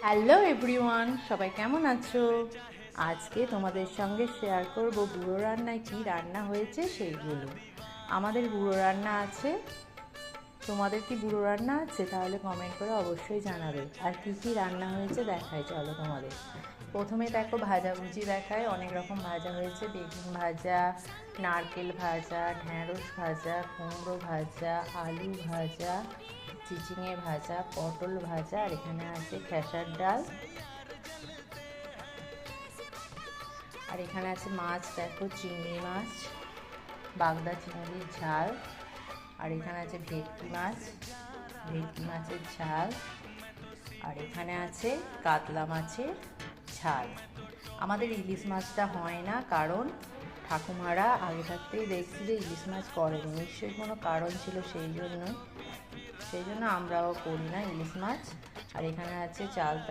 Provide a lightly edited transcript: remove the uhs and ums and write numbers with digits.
Hello everyone, সবাই কেমন আছো? আজকে তোমাদের সঙ্গে শেয়ার করব বুড়ো রান্নায় কি রান্না হয়েছে সেইগুলো। আমাদের বুড়ো রান্না আছে। তোমাদের কি বুড়ো রান্না আছে? তাহলে কমেন্ট করে অবশ্যই জানাবে। আর কি কি রান্না হয়েছে দেখাই, চলো তোমাদের। প্রথমে দেখো ভাজাভুজি দেখায়, অনেক রকম ভাজা হয়েছে। বেগুন ভাজা, নারকেল ভাজা, ঢ্যাঁড়স ভাজা, কুমড়ো ভাজা, আলু ভাজা, চিচিঙে ভাজা, পটল ভাজা, আর এখানে আছে খেসার ডাল। আর এখানে আছে মাছ, দেখো চিংড়ি মাছ, বাগদা চিংড়ির ঝাল। আর এখানে আছে ভেটকি মাছ, ভেটকি মাছের ঝাল। আর এখানে আছে কাতলা মাছের ঝাল। আমাদের ইলিশ মাছটা হয় না, কারণ ঠাকুমারা আগে থাকতেই দেখছি যে ইলিশ মাছ করেনি, নিশ্চয়ই কোনো কারণ ছিল, সেই জন্য আমরাও করি না ইলিশ মাছ। আর এখানে আছে চাল